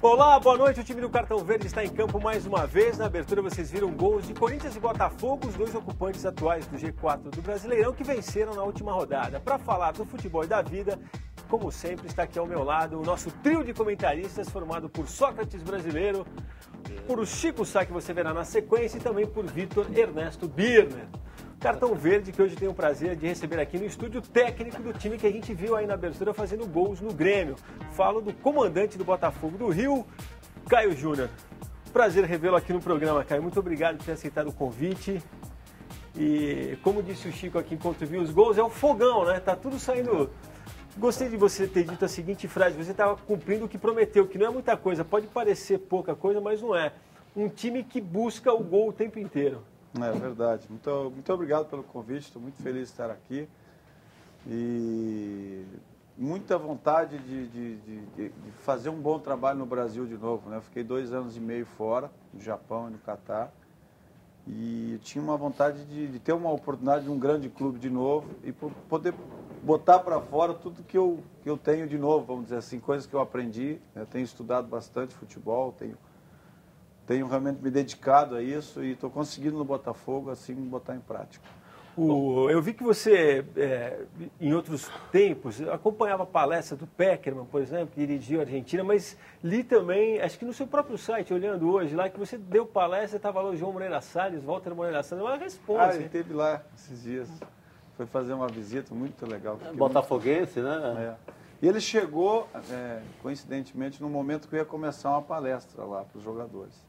Olá, boa noite. O time do Cartão Verde está em campo mais uma vez. Na abertura vocês viram gols de Corinthians e Botafogo, os dois ocupantes atuais do G4 do Brasileirão, que venceram na última rodada. Para falar do futebol e da vida, como sempre, está aqui ao meu lado o nosso trio de comentaristas formado por Sócrates Brasileiro, por o Chico Sá, que você verá na sequência, e também por Vitor Ernesto Birner. Cartão Verde, que hoje tem o prazer de receber aqui no estúdio técnico do time que a gente viu aí na abertura fazendo gols no Grêmio. Falo do comandante do Botafogo do Rio, Caio Júnior. Prazer revê-lo aqui no programa, Caio. Muito obrigado por ter aceitado o convite. E como disse o Chico aqui enquanto viu os gols, é o fogão, né? Tá tudo saindo. Gostei de você ter dito a seguinte frase: você estava cumprindo o que prometeu, que não é muita coisa, pode parecer pouca coisa, mas não é. Um time que busca o gol o tempo inteiro. É verdade. Muito obrigado pelo convite, estou muito feliz de estar aqui. E muita vontade de fazer um bom trabalho no Brasil de novo, né? Eu fiquei 2 anos e meio fora, no Japão e no Catar. E tinha uma vontade de ter uma oportunidade de um grande clube de novo e poder botar para fora tudo que eu tenho de novo, vamos dizer assim, coisas que eu aprendi. Eu tenho estudado bastante futebol, tenho realmente me dedicado a isso e estou conseguindo no Botafogo, assim, botar em prática. Eu vi que você, em outros tempos, acompanhava a palestra do Pekerman, por exemplo, que dirigiu a Argentina, mas li também, acho que no seu próprio site, olhando hoje lá, que você deu palestra, estava lá o João Moreira Salles, Walter Moreira Salles, uma resposta. Ele esteve lá esses dias, foi fazer uma visita muito legal. Botafoguense, né? E ele chegou, coincidentemente, no momento que eu ia começar uma palestra lá para os jogadores.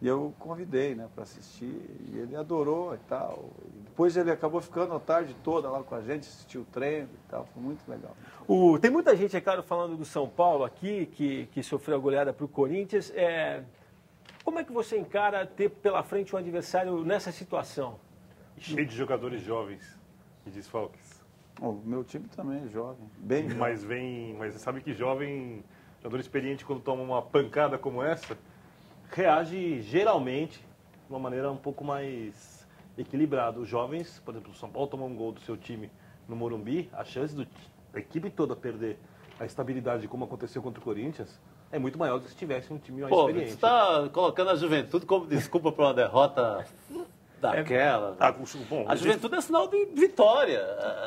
E eu convidei, né, para assistir, e ele adorou e tal. E depois ele acabou ficando a tarde toda lá com a gente, assistiu o treino e tal, foi muito legal. Tem muita gente, é claro, falando do São Paulo aqui, que sofreu a goleada para o Corinthians. Como é que você encara ter pela frente um adversário nessa situação? Cheio de jogadores jovens e desfalques. O meu time também é jovem, bem jovem. Mas você sabe que jovem, jogador experiente, quando toma uma pancada como essa, reage geralmente de uma maneira um pouco mais equilibrada. Os jovens, por exemplo, o São Paulo tomou um gol do seu time no Morumbi, a chance da equipe toda perder a estabilidade como aconteceu contra o Corinthians é muito maior do que se tivesse um time mais experiente. Você está colocando a Juventude como desculpa para uma derrota daquela. A Juventude é sinal de vitória,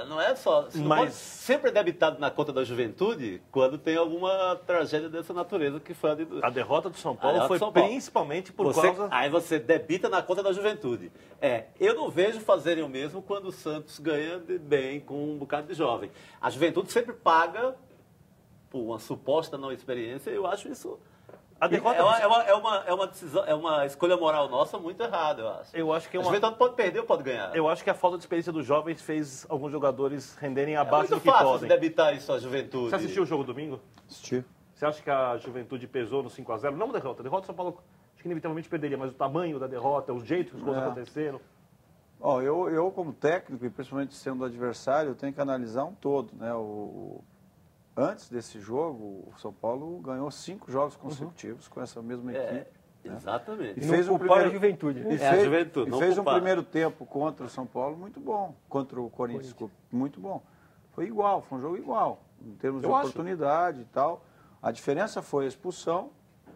não é só. Mas sempre é debitado na conta da Juventude quando tem alguma tragédia dessa natureza, que foi a derrota do São Paulo foi principalmente por causa. Aí você debita na conta da Juventude. Eu não vejo fazerem o mesmo quando o Santos ganha bem com um bocado de jovem. A Juventude sempre paga por uma suposta não experiência, e eu acho isso. A derrota é uma decisão, é uma escolha moral nossa muito errada, eu acho. Eu acho que a Juventude pode perder ou pode ganhar. Eu acho que a falta de experiência dos jovens fez alguns jogadores renderem abaixo do que podem. É muito fácil debitar isso à Juventude. Você assistiu o jogo domingo? Assisti. Você acha que a Juventude pesou no 5-0? Não a derrota. A derrota do São Paulo acho que inevitavelmente perderia, mas o tamanho da derrota, o jeito que as coisas aconteceram. Eu como técnico, e principalmente sendo adversário, eu tenho que analisar um todo, né? Antes desse jogo, o São Paulo ganhou 5 jogos consecutivos com essa mesma equipe. Né? Exatamente. E fez a Juventude. E fez um primeiro tempo contra o São Paulo muito bom. Contra o Corinthians, muito bom. Foi igual, foi um jogo igual, em termos de oportunidade e tal. A diferença foi a expulsão,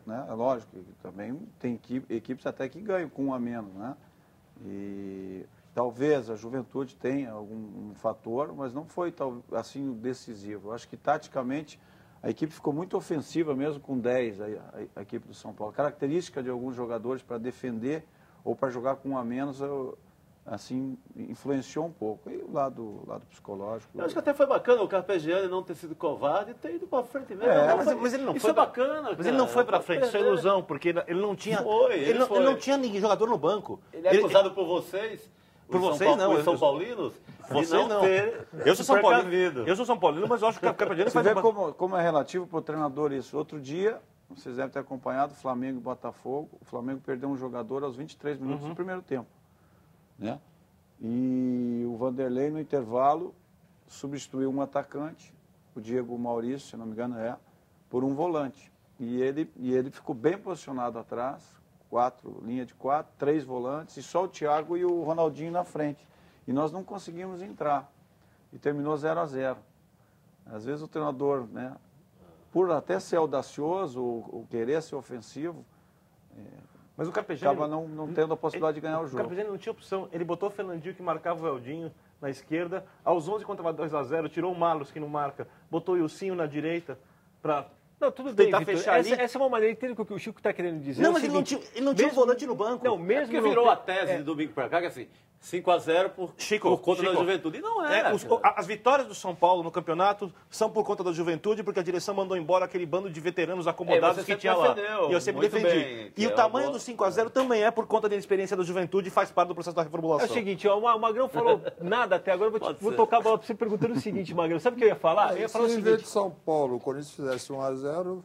né? É lógico que também tem equipes até que ganham com 1 a menos, né? E talvez a Juventude tenha algum fator, mas não foi assim decisivo. Eu acho que taticamente a equipe ficou muito ofensiva mesmo com 10, a equipe do São Paulo. Característica de alguns jogadores para defender ou para jogar com 1 a menos, assim, influenciou um pouco. E o lado psicológico. Eu acho que até foi bacana o Carpegiani não ter sido covarde e ter ido para frente mesmo. Mas ele não isso foi. É bacana, cara. Mas ele não foi para frente, isso é ilusão, porque ele não tinha. Ele não tinha ninguém jogador no banco. Ele é acusado por vocês. Por vocês não, os São Paulinos? Vocês não. Eu sou São Paulino. Eu sou São Paulino, mas eu acho que a Carpegiani faz. Você vê como é relativo para o treinador isso. Outro dia, vocês devem ter acompanhado Flamengo e Botafogo. O Flamengo perdeu um jogador aos 23 minutos do primeiro tempo, né? E o Vanderlei no intervalo substituiu um atacante, o Diego Maurício, se não me engano por um volante. E ele ficou bem posicionado atrás. Linha de 4, 3 volantes, e só o Thiago e o Ronaldinho na frente. E nós não conseguimos entrar. E terminou 0 a 0. Às vezes o treinador, né, por até ser audacioso, ou querer ser ofensivo, mas o Carpegiani acaba não tendo a possibilidade de ganhar o jogo. O Carpegiani não tinha opção. Ele botou o Fernandinho, que marcava o Eldinho, na esquerda. Aos 11 contra 2-0, tirou o Marlos, que não marca. Botou o Ilcinho na direita para tentar fechar ali. Essa é uma maneira, entendo o que o Chico está querendo dizer. Não, mas ele não tinha um volante no banco. Não, mesmo porque virou a tese de domingo para cá, que assim, 5-0 por conta da Juventude. E não é. As vitórias do São Paulo no campeonato são por conta da Juventude, porque a direção mandou embora aquele bando de veteranos acomodados que tinha lá. E eu sempre defendi. E o tamanho do 5-0 também é por conta da experiência da Juventude e faz parte do processo da reformulação. É o seguinte, o Magrão falou nada até agora, vou tocar a bola para você perguntando o seguinte, Magrão. Sabe o que eu ia falar? Eu ia falar o seguinte. Se em vez de São Paulo, o Corinthians fizesse 1-0...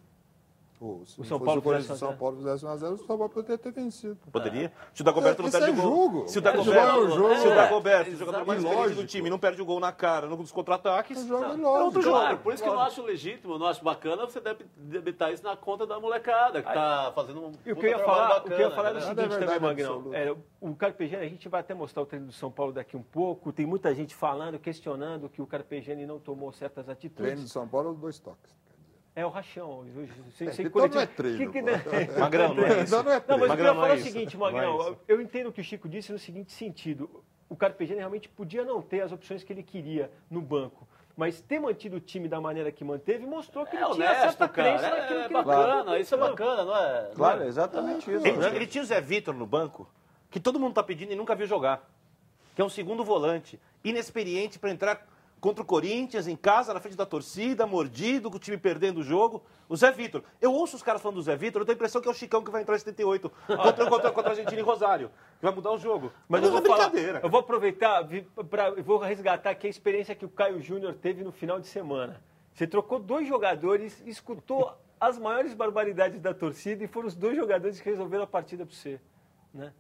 Se o São Paulo fizesse 1-0, o São Paulo poderia ter vencido. Poderia? Se o Dagoberto não perde o gol. Jogo. Se o Dagoberto, o jogador mais experiente do time, não perde o gol na cara, nos contra-ataques, é outro jogo. Claro, por isso que eu não acho legítimo, eu não acho bacana você debitar isso na conta da molecada, que está fazendo um. E o que eu ia falar era o seguinte também, Magrão. O Carpegiani, a gente vai até mostrar o treino do São Paulo daqui um pouco. Tem muita gente falando, questionando que o Carpegiani não tomou certas atitudes. Treino do São Paulo, 2 toques. É o rachão. Então não é treino. Magrão, não é isso. Não é treino. Não, mas eu queria falar o isso. seguinte, Magrão. Eu entendo o que o Chico disse no seguinte sentido. O Carpegiani realmente podia não ter as opções que ele queria no banco. Mas ter mantido o time da maneira que manteve mostrou que ele tinha certa crença naquilo que ele bacana, isso é bacana, não é? Claro, exatamente isso. Ele tinha o Zé Vitor no banco, que todo mundo está pedindo e nunca viu jogar. Que é um segundo volante, inexperiente para entrar contra o Corinthians, em casa, na frente da torcida, mordido, com o time perdendo o jogo. O Zé Vitor. Eu ouço os caras falando do Zé Vitor, eu tenho a impressão que é o Chicão que vai entrar em 78 contra a Argentina em Rosário. Que vai mudar o jogo. Mas eu vou brincadeira. Eu vou aproveitar, eu vou resgatar aqui a experiência que o Caio Júnior teve no final de semana. Você trocou 2 jogadores, escutou as maiores barbaridades da torcida e foram os 2 jogadores que resolveram a partida para você. Né?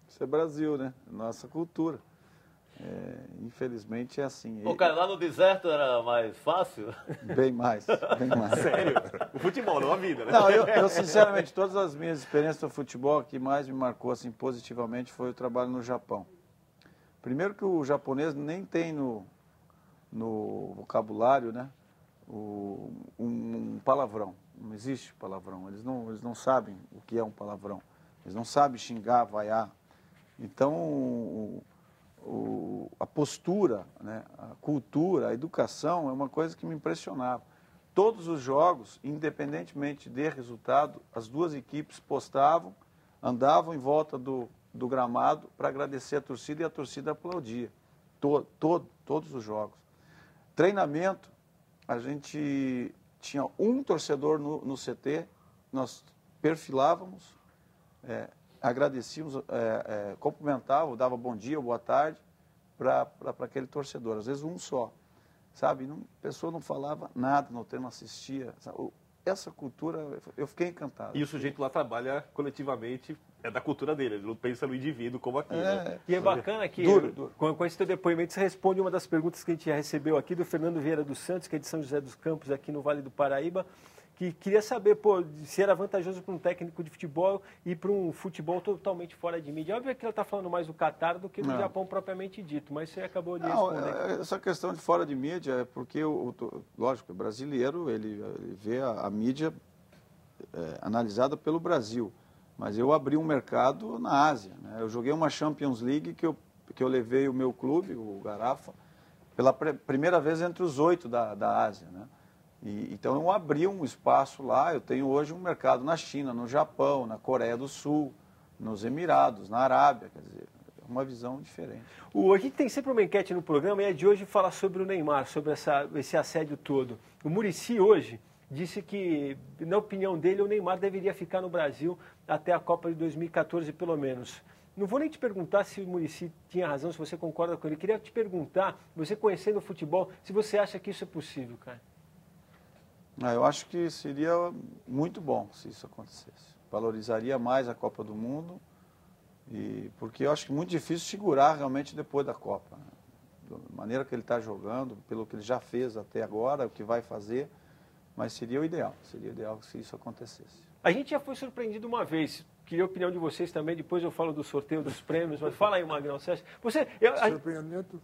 Isso é Brasil, né? Nossa cultura. Infelizmente é assim. Pô, cara, lá no deserto era mais fácil? Bem mais. Sério? O futebol, não a vida, né? Não, eu sinceramente, todas as minhas experiências no futebol, que mais me marcou assim, positivamente foi o trabalho no Japão. Primeiro que o japonês nem tem no vocabulário, né, um palavrão. Não existe palavrão. Eles não sabem o que é um palavrão. Eles não sabem xingar, vaiar. Então, a postura, né, a cultura, a educação é uma coisa que me impressionava. Todos os jogos, independentemente de resultado, as 2 equipes postavam, andavam em volta do gramado para agradecer a torcida e a torcida aplaudia. Todos os jogos. Treinamento, a gente tinha um torcedor no CT, nós perfilávamos, agradecíamos, cumprimentavam, dava bom dia, boa tarde para aquele torcedor. Às vezes um só, sabe? A pessoa não falava nada, no treino, não assistia. Sabe? Essa cultura, eu fiquei encantado. E o sujeito lá trabalha coletivamente, é da cultura dele, ele não pensa no indivíduo como aqui. Né? E é bacana que, duro. Com esse teu depoimento, você responde uma das perguntas que a gente já recebeu aqui do Fernando Vieira dos Santos, que é de São José dos Campos, aqui no Vale do Paraíba, que queria saber se era vantajoso para um técnico de futebol ir para um futebol totalmente fora de mídia. Óbvio que ela está falando mais do Catar do que do Japão propriamente dito, mas você acabou de responder. Essa questão de fora de mídia é porque, lógico, o brasileiro ele vê a mídia analisada pelo Brasil, mas eu abri um mercado na Ásia. Né? Eu joguei uma Champions League que eu levei o meu clube, o Garafa, pela primeira vez entre os 8 da Ásia, né? Então eu abri um espaço lá, eu tenho hoje um mercado na China, no Japão, na Coreia do Sul, nos Emirados, na Arábia, quer dizer, é uma visão diferente. A gente tem sempre uma enquete no programa e a de hoje fala sobre o Neymar, sobre esse assédio todo. O Muricy hoje disse que, na opinião dele, o Neymar deveria ficar no Brasil até a Copa de 2014 pelo menos. Não vou nem te perguntar se o Muricy tinha razão, se você concorda com ele. Queria te perguntar, você conhecendo o futebol, se você acha que isso é possível, cara. Eu acho que seria muito bom se isso acontecesse. Valorizaria mais a Copa do Mundo, porque eu acho que é muito difícil segurar realmente depois da Copa. Né? Da maneira que ele está jogando, pelo que ele já fez até agora, o que vai fazer, mas seria o ideal se isso acontecesse. A gente já foi surpreendido uma vez. Queria a opinião de vocês também, depois eu falo do sorteio dos prêmios, mas fala aí, Magrão. Surpreendimento?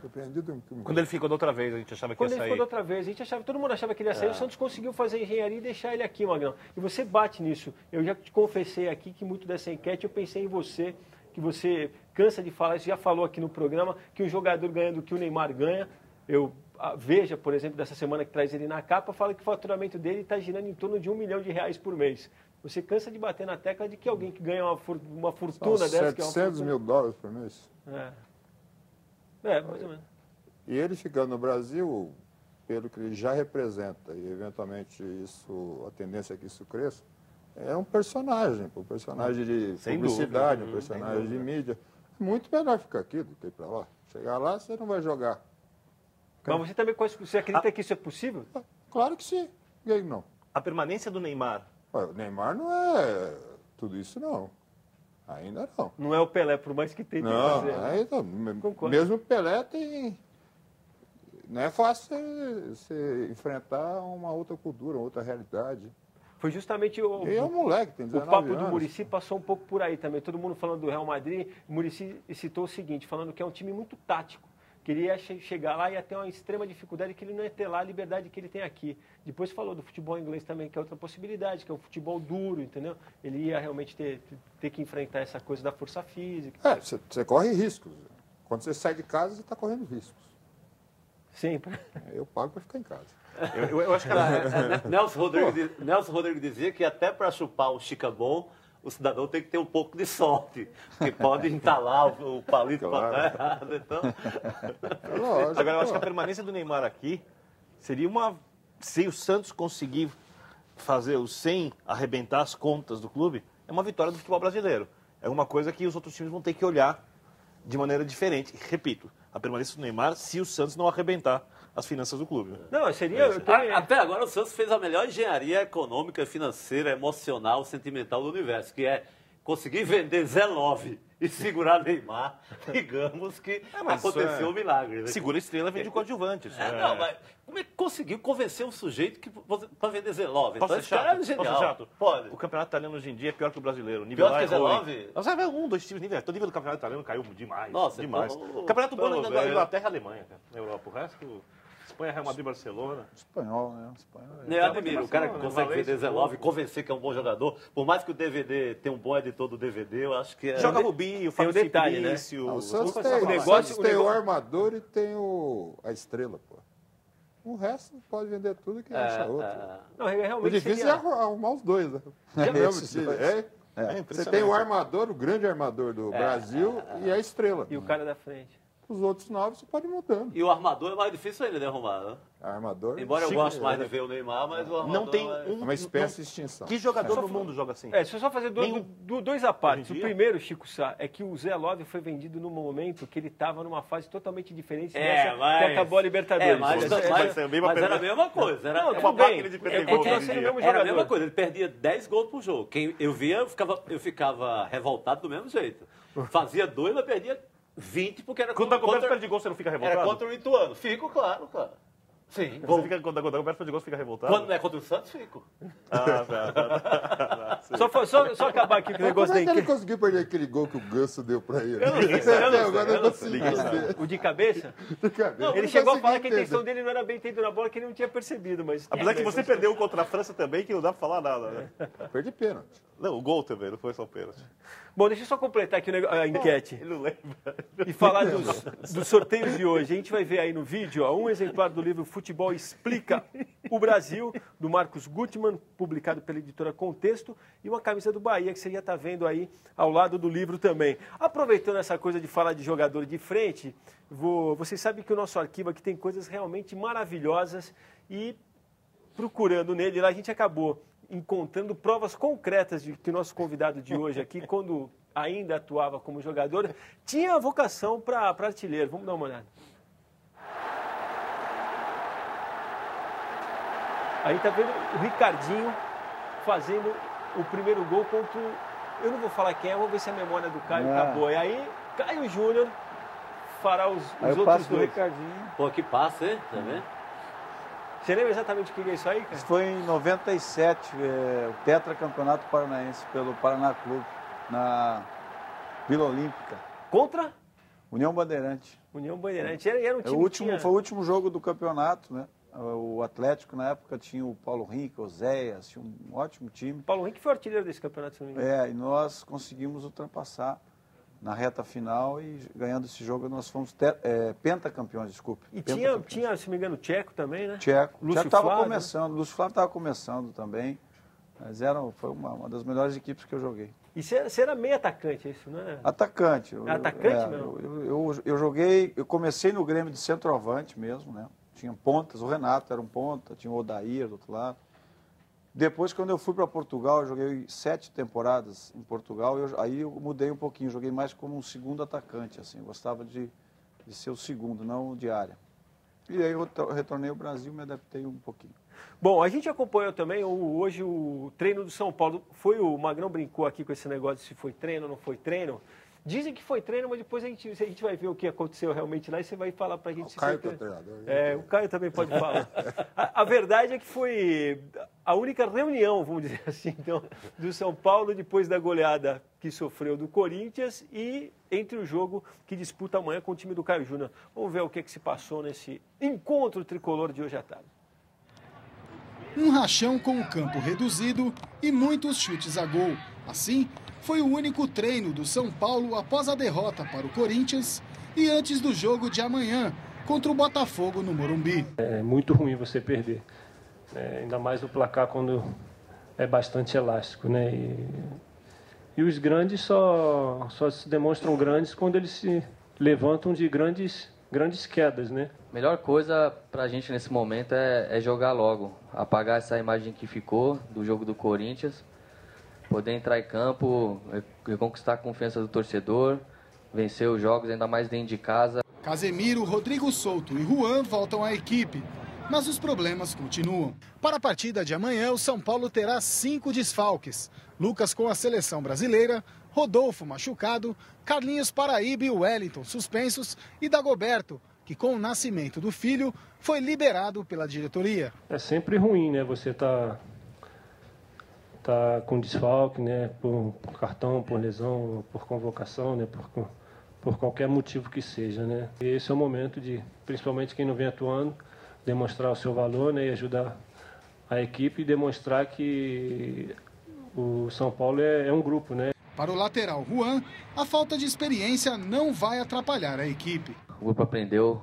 Surpreendido. Quando ele ficou da outra vez, a gente achava que ia sair. Quando ele ficou da outra vez, todo mundo achava que ele ia sair. O Santos conseguiu fazer engenharia e deixar ele aqui, Magrão. E você bate nisso. Eu já te confessei aqui que muito dessa enquete eu pensei em você, que você cansa de falar, isso já falou aqui no programa, que um jogador ganhando o que o Neymar ganha, Veja, por exemplo, dessa semana que traz ele na capa, fala que o faturamento dele está girando em torno de R$1 milhão por mês. Você cansa de bater na tecla de que alguém que ganha uma fortuna dessa... $700 mil por mês. Mais ou menos. E ele ficando no Brasil, pelo que ele já representa, e eventualmente a tendência é que isso cresça, é um personagem de publicidade, um personagem de mídia. Muito melhor ficar aqui do que ir para lá. Chegar lá, você não vai jogar. Mas você também você acredita que isso é possível? Claro que sim. E aí não? A permanência do Neymar. O Neymar não é tudo isso, não. Ainda não. Não é o Pelé, por mais que tente fazer. Ainda, mesmo o Pelé tem... Não é fácil você enfrentar uma outra cultura, uma outra realidade. Foi justamente e é um moleque, tem 19 o papo anos. do Muricy passou um pouco por aí também. Todo mundo falando do Real Madrid, o Muricy citou o seguinte, falando que é um time muito tático. Que ele ia chegar lá e ia ter uma extrema dificuldade, que ele não ia ter lá a liberdade que ele tem aqui. Depois falou do futebol inglês também, que é outra possibilidade, que é um futebol duro, entendeu? Ele ia realmente ter que enfrentar essa coisa da força física. Você corre riscos. Quando você sai de casa, você está correndo riscos. Sempre. Eu pago para ficar em casa. Eu acho que Nelson Rodrigues dizia que até para chupar o chicabon, o cidadão tem que ter um pouco de sorte, que pode entalar o palito para dar errado. Então... Lógico, agora, eu acho que a permanência do Neymar aqui seria se o Santos conseguir fazer o 100 arrebentar as contas do clube, é uma vitória do futebol brasileiro. É uma coisa que os outros times vão ter que olhar de maneira diferente. Repito, a permanência do Neymar se o Santos não arrebentar as finanças do clube. Não, seria... Até agora o Santos fez a melhor engenharia econômica, financeira, emocional, sentimental do universo, que é conseguir vender Zé Love e segurar Neymar. Digamos que aconteceu um milagre. Né? Segura a estrela, vende o coadjuvante. Não, mas como é que conseguiu convencer um sujeito para vender Zé Love? Posso ser chato? Chato? Pode. O campeonato italiano hoje em dia é pior que o brasileiro. Pior que o Zé Love? Você vai ver 2 times nível. O nível do campeonato italiano caiu demais. Nossa, demais. O campeonato bom ainda da Inglaterra e Alemanha, cara, na Europa. O resto... Espanha, Real Madrid, Barcelona. Espanhol, né? Eu admiro. O cara que consegue vender Zé Love e convencer que é um bom jogador. Por mais que o DVD tenha um bom editor do DVD, eu acho que é... Joga Rubinho, Fábio Ciplício... O Santos tem o armador e tem a estrela, pô. O resto pode vender tudo que acha outro. Não, realmente o difícil é arrumar os dois, né? Você tem o armador, o grande armador do Brasil e a estrela. E o cara da frente. Os outros 9 você pode ir mudando. E o armador é mais difícil ainda de arrumar, né? Armador... Embora eu goste mais de ver o Neymar, mas o armador... Não tem uma espécie de extinção. Que jogador no mundo joga assim? Deixa eu só fazer dois à parte. O primeiro, Chico Sá, é que o Zé Love foi vendido no momento que ele estava numa fase totalmente diferente dessa que acabou a Libertadores. Mas era a mesma coisa. Era uma máquina de perder gol. Era a mesma coisa. Ele perdia 10 gols por jogo. Quem eu via, eu ficava revoltado do mesmo jeito. Fazia 2, mas perdia 20, porque era contra... Quando o Dagoberto perde gol, você não fica revoltado? Era contra o Ituano. Fico, claro, cara. Sim. Você fica, quando o Dagoberto perde gol, você fica revoltado? Quando não é contra o Santos, fico. Só acabar aqui com o negócio da enquete. Como é que ele conseguiu perder aquele gol que o Ganso deu pra ele? Eu não sei. O de cabeça? Não, ele chegou a falar que a intenção dele não era bem ter ido na bola, que ele não tinha percebido. Mas apesar que você perdeu contra a França também, que não dá pra falar nada, né? Perdi pênalti. Não, o gol também, não foi só o pênalti. Bom, deixa eu só completar aqui a enquete. Ele não lembra. E falar dos sorteios de hoje. A gente vai ver aí no vídeo um exemplar do livro Futebol Explica o Brasil, do Marcos Gutmann, publicado pela editora Contexto, e uma camisa do Bahia, que você já está vendo aí ao lado do livro também. Aproveitando essa coisa de falar de jogador de frente, vocês sabem que o nosso arquivo aqui tem coisas realmente maravilhosas e procurando nele, lá a gente acabou encontrando provas concretas de que o nosso convidado de hoje aqui, quando ainda atuava como jogador, tinha vocação para artilheiro. Vamos dar uma olhada. Aí tá vendo o Ricardinho fazendo o primeiro gol contra o... Eu não vou falar quem é, vou ver se a memória do Caio acabou. E aí, Caio Júnior fará os outros dois. Ricardinho. Pô, que passe, hein? Tá vendo? Você lembra exatamente o que é isso aí, cara? Isso foi em 97, o tetracampeonato paranaense pelo Paraná Clube, na Vila Olímpica. Contra? União Bandeirante. União Bandeirante. Era um time Foi o último jogo do campeonato, né? O Atlético, na época, tinha o Paulo Henrique, o Zéias, tinha um ótimo time. Paulo Henrique foi artilheiro desse campeonato, se não me engano. E nós conseguimos ultrapassar na reta final e ganhando esse jogo nós fomos pentacampeões, desculpe. E tinha, se não me engano, o Tcheco também, né? Tcheco. Lúcio estava Flávio. começando, o Lúcio Flávio estava começando também. Mas foi uma das melhores equipes que eu joguei. E você era meio atacante, é isso, né? Atacante. Atacante mesmo? Eu comecei no Grêmio de centroavante mesmo, né? Tinha pontas, o Renato era um ponta, tinha o Odair do outro lado. Depois, quando eu fui para Portugal, eu joguei 7 temporadas em Portugal, aí eu mudei um pouquinho, joguei mais como um segundo atacante, assim, eu gostava de ser o segundo, não de área. E aí eu retornei ao Brasil, me adaptei um pouquinho. Bom, a gente acompanhou também hoje o treino do São Paulo. O Magrão brincou aqui com esse negócio de se foi treino ou não foi treino. Dizem que foi treino, mas depois a gente vai ver o que aconteceu realmente lá e você vai falar pra gente. O Caio que é o treinador. O Caio também pode falar. A verdade é que foi a única reunião, vamos dizer assim, então, do São Paulo depois da goleada que sofreu do Corinthians e entre o jogo que disputa amanhã com o time do Caio Júnior. Vamos ver o que se passou nesse encontro tricolor de hoje à tarde. Um rachão com o campo reduzido e muitos chutes a gol. Assim, foi o único treino do São Paulo após a derrota para o Corinthians e antes do jogo de amanhã contra o Botafogo no Morumbi. É muito ruim você perder, ainda mais o placar quando é bastante elástico, né? E os grandes só se demonstram grandes quando eles se levantam de grandes quedas, né? Melhor coisa pra gente nesse momento é jogar logo, apagar essa imagem que ficou do jogo do Corinthians, poder entrar em campo, reconquistar a confiança do torcedor, vencer os jogos, ainda mais dentro de casa. Casemiro, Rodrigo Souto e Juan voltam à equipe, mas os problemas continuam. Para a partida de amanhã, o São Paulo terá 5 desfalques. Lucas com a seleção brasileira, Rodolfo machucado, Carlinhos Paraíba e Wellington suspensos e Dagoberto, que com o nascimento do filho foi liberado pela diretoria. É sempre ruim, né? Você tá com desfalque, né? Por cartão, por lesão, por convocação, né? Por qualquer motivo que seja, né? E esse é o momento de, principalmente quem não vem atuando, demonstrar o seu valor, né? E ajudar a equipe e demonstrar que o São Paulo é um grupo, né? Para o lateral Juan, a falta de experiência não vai atrapalhar a equipe. O grupo aprendeu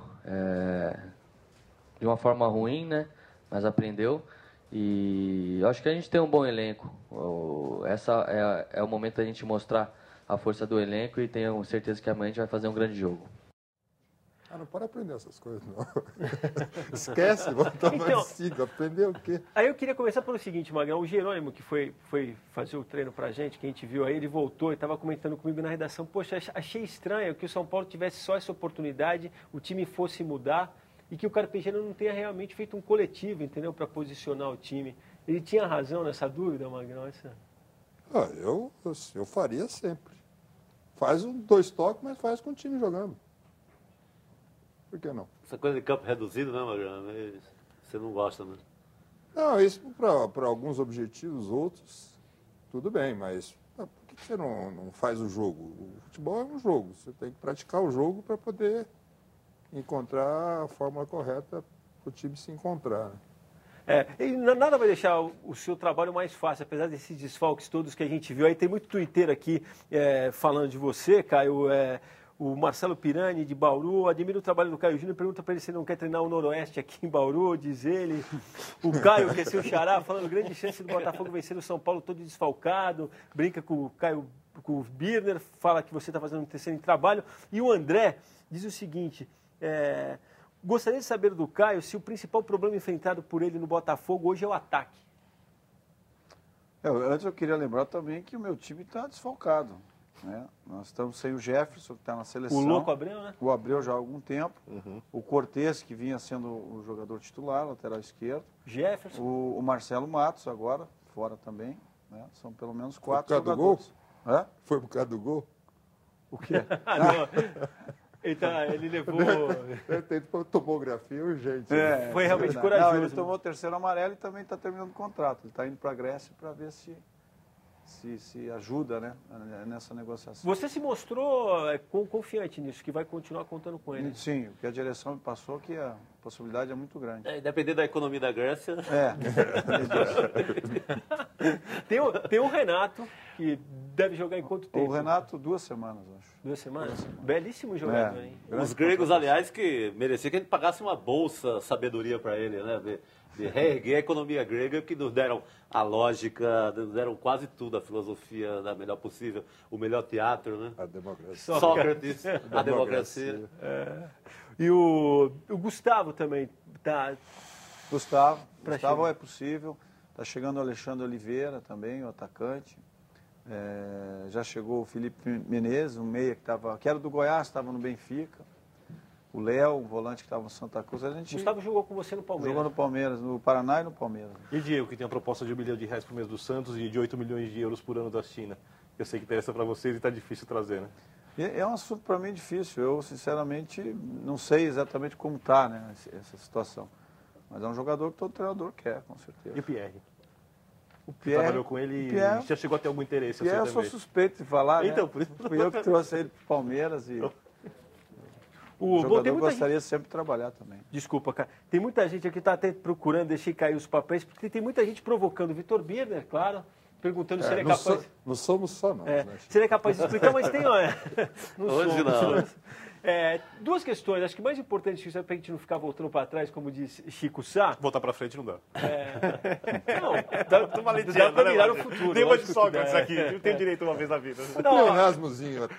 de uma forma ruim, né? Mas aprendeu. E eu acho que a gente tem um bom elenco. Essa é o momento da gente mostrar a força do elenco e tenho certeza que amanhã a gente vai fazer um grande jogo. Não pode aprender essas coisas, não. Esquece, voltar mais 5. Aprender o quê? Aí eu queria começar pelo seguinte, Magrão. O Jerônimo, que foi fazer o treino pra gente, que a gente viu aí, ele voltou e estava comentando comigo na redação. Poxa, achei estranho que o São Paulo tivesse só essa oportunidade, o time fosse mudar e que o Carpegiani não tenha realmente feito um coletivo, entendeu? Para posicionar o time. Ele tinha razão nessa dúvida, Magrão? Eu faria sempre. Faz 2 toques, mas faz com o time jogando. Por que não? Essa coisa de campo reduzido, né, Magrão? Você não gosta, né? Não, isso para alguns objetivos, outros, tudo bem, mas por que você não faz o jogo? O futebol é um jogo, você tem que praticar o jogo para poder encontrar a fórmula correta para o time se encontrar. Né? E nada vai deixar o seu trabalho mais fácil, apesar desses desfalques todos que a gente viu. Aí tem muito Twitter aqui falando de você, Caio. O Marcelo Pirani, de Bauru, admira o trabalho do Caio Júnior, pergunta para ele se ele não quer treinar o Noroeste aqui em Bauru, diz ele. O Caio, que é seu xará, falando grande chance do Botafogo vencer o São Paulo todo desfalcado, brinca com o Caio, com o Birner, fala que você está fazendo um terceiro trabalho. E o André diz o seguinte, gostaria de saber do Caio se o principal problema enfrentado por ele no Botafogo hoje é o ataque. Antes eu queria lembrar também que o meu time está desfalcado. Né? Nós estamos sem o Jefferson, que está na seleção. O Louco Abreu, né? O Abreu já há algum tempo. Uhum. O Cortez, que vinha sendo o jogador titular, lateral esquerdo. Jefferson. O Marcelo Matos, agora, fora também. Né? São pelo menos 4 jogadores. Foi por causa do gol? Foi por causa do gol? O quê? Ele levou... Tem tomografia urgente. Foi realmente corajoso. Não, ele tomou o 3º amarelo e também está terminando o contrato. Ele está indo para a Grécia para ver se se ajuda, né, nessa negociação. Você se mostrou confiante nisso, que vai continuar contando com ele? Sim, o que a direção me passou, que a possibilidade é muito grande. Dependendo da economia da Grécia. Tem o Renato, que deve jogar em quanto tempo? O Renato, 2 semanas, acho. 2 semanas? Belíssimo jogador, hein? Os gregos, aliás, que mereciam que a gente pagasse uma bolsa sabedoria para ele, né? De reerguer a economia grega, que nos deram a lógica, nos deram quase tudo, a filosofia da melhor possível, o melhor teatro, né? A democracia. Sócrates, a democracia. E o Gustavo também tá... Gustavo é possível. Está chegando o Alexandre Oliveira também, o atacante. Já chegou o Felipe Menezes, um meia que era do Goiás, estava no Benfica. O Léo, o volante que estava no Santa Cruz. Gustavo jogou com você no Palmeiras. Jogou no Palmeiras, no Paraná e no Palmeiras. E Diego, que tem a proposta de R$1 milhão por mês do Santos e de 8 milhões de euros por ano da China. Eu sei que interessa para vocês e está difícil trazer, né? É um assunto para mim difícil. Eu, sinceramente, não sei exatamente como está, né, essa situação. Mas é um jogador que todo treinador quer, com certeza. E o Pierre? O Pierre trabalhou com ele e já chegou a ter algum interesse? Pierre, eu sou suspeito de falar, então, né? Por isso... Fui eu que trouxe ele para o Palmeiras e... O jogador gostaria sempre de trabalhar também. Desculpa, cara. Tem muita gente aqui que está até procurando deixar cair os papéis, porque tem muita gente provocando. Vitor Birner, claro, perguntando se ele é capaz... Não somos só nós, né? Se ele é capaz de explicar, mas tem... Hoje não. 2 questões, acho que mais importante que isso é para a gente não ficar voltando para trás, como diz Chico Sá. Voltar para frente não dá. Não, tô maleteando, dá para mirar o futuro. Tem uma de Sócrates aqui, eu tenho direito uma vez na vida. Pleonasmozinho.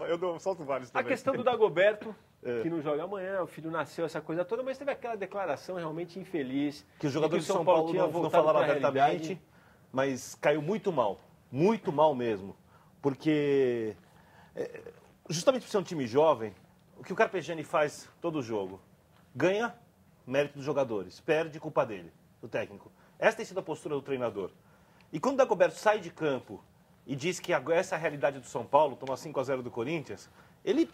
Eu solto vários também. A questão do Dagoberto, que não joga amanhã, o filho nasceu, essa coisa toda, mas teve aquela declaração realmente infeliz. Que os jogadores de São Paulo não falaram abertamente, mas caiu muito mal mesmo. Porque... justamente por ser um time jovem, o que o Carpegiani faz todo jogo? Ganha, mérito dos jogadores. Perde, culpa dele, do técnico. Essa tem sido a postura do treinador. E quando o Dagoberto sai de campo e diz que essa é a realidade do São Paulo, toma 5-0 do Corinthians, ele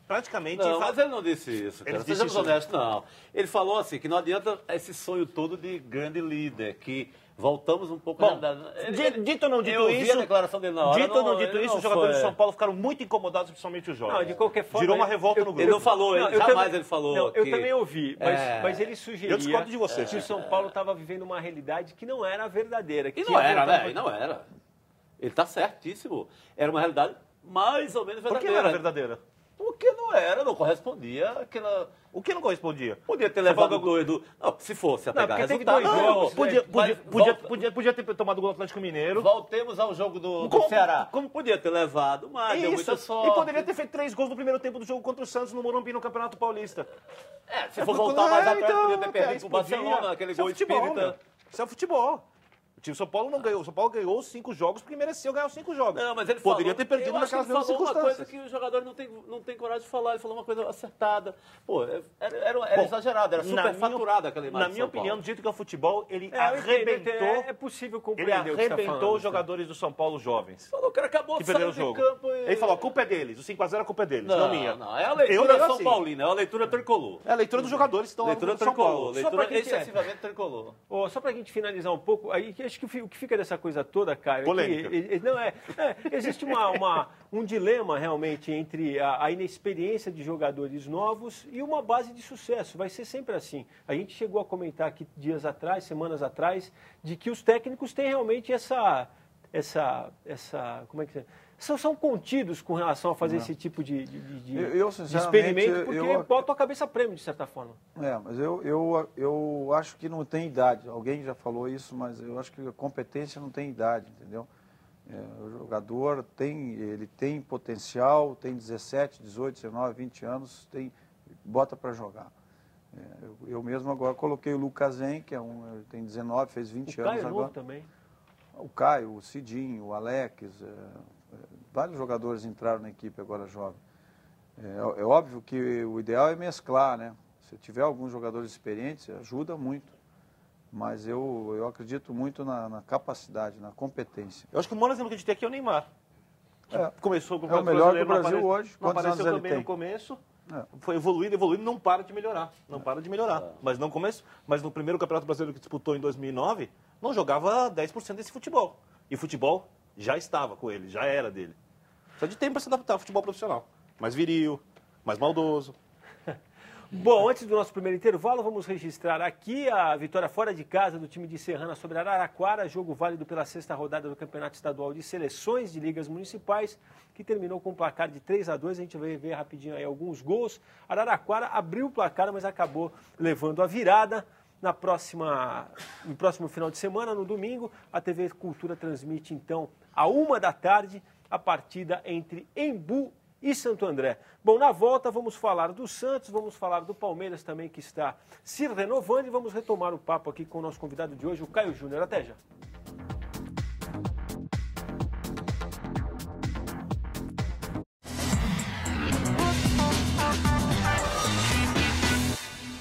praticamente... Não, mas ele não disse isso, cara. Sejamos honestos, não. Ele falou assim, que não adianta esse sonho todo de grande líder, que... Voltamos um pouco... Bom, dito ou não dito isso... a declaração dele na hora. Dito ou não dito isso, os jogadores de São Paulo ficaram muito incomodados, principalmente os jovens. Não, de qualquer forma... Girou uma revolta no grupo. Ele não falou, jamais ele falou. Não, eu também ouvi, mas ele sugeria... Eu discordo de você. Que o São Paulo estava vivendo uma realidade que não era a verdadeira. E não era, né? E não era. Ele está certíssimo. Era uma realidade mais ou menos verdadeira. Por que não era verdadeira? Porque não era, não correspondia àquela... O que não correspondia? Podia ter levado o gol do... Não, se fosse a pegar resultado... Podia ter tomado o gol do Atlético Mineiro. Voltemos ao jogo do Ceará. Como podia ter levado, mas deu muita sorte. E poderia ter feito 3 gols no primeiro tempo do jogo contra o Santos no Morumbi no Campeonato Paulista. Se for voltar mais atrás, podia ter perdido pro Barcelona, aquele gol espírita. Isso é futebol. O time de São Paulo não ganhou. O São Paulo ganhou 5 jogos porque mereceu ganhar os 5 jogos. Não, mas ele poderia ter perdido naquelas mesmas circunstâncias. Ele falou uma coisa que o jogador não tem coragem de falar. Ele falou uma coisa acertada. Pô, era exagerado, era superfaturado aquela imagem. Na minha opinião, do jeito que é o futebol, ele arrebentou. É possível compreender o que você tá falando. Ele arrebentou os jogadores do São Paulo jovens. Falou que acabou de perder o jogo. Ele falou, a culpa é deles. O 5-0 a culpa é deles, não minha. Não, é a leitura São Paulina, é a leitura tricolor. É a leitura dos jogadores que estão lá no São Paulo. Leitura excessivamente tricolor. Só pra gente finalizar um pouco, aí acho que o que fica dessa coisa toda, Caio, polêmica. Existe um dilema realmente entre a inexperiência de jogadores novos e uma base de sucesso. Vai ser sempre assim. A gente chegou a comentar aqui semanas atrás, de que os técnicos têm realmente como é que são contidos com relação a fazer esse tipo de experimento, porque bota a cabeça a prêmio, de certa forma. Mas eu acho que não tem idade. Alguém já falou isso, mas eu acho que a competência não tem idade, entendeu? O jogador tem potencial, tem 17, 18, 19, 20 anos, bota para jogar. Eu mesmo agora coloquei o Lucas Zen, que tem 19, fez 20 anos agora. Novo também. O Caio, o Cidinho, o Alex, vários jogadores entraram na equipe agora jovem. É óbvio que o ideal é mesclar, né? Se tiver alguns jogadores experientes, ajuda muito. Mas eu acredito muito na capacidade, na competência. Eu acho que o maior exemplo que a gente tem aqui é o Neymar. Começou com o melhor do Brasil hoje. Não apareceu também no começo. Foi evoluindo, não para de melhorar. Não para de melhorar. Mas no primeiro Campeonato Brasileiro que disputou em 2009, não jogava 10% desse futebol. E futebol já estava com ele, já era dele. Só de tempo para se adaptar ao futebol profissional. Mais viril, mais maldoso. Bom, antes do nosso primeiro intervalo, vamos registrar aqui a vitória fora de casa do time de Serrana sobre Araraquara, jogo válido pela 6ª rodada do Campeonato Estadual de Seleções de Ligas Municipais, que terminou com um placar de 3-2. A gente vai ver rapidinho aí alguns gols. Araraquara abriu o placar, mas acabou levando a virada. No próximo final de semana, no domingo, a TV Cultura transmite, então, à 1 da tarde, a partida entre Embu e Santo André. Bom, na volta vamos falar do Santos, vamos falar do Palmeiras também, que está se renovando, e vamos retomar o papo aqui com o nosso convidado de hoje, o Caio Júnior. Até já.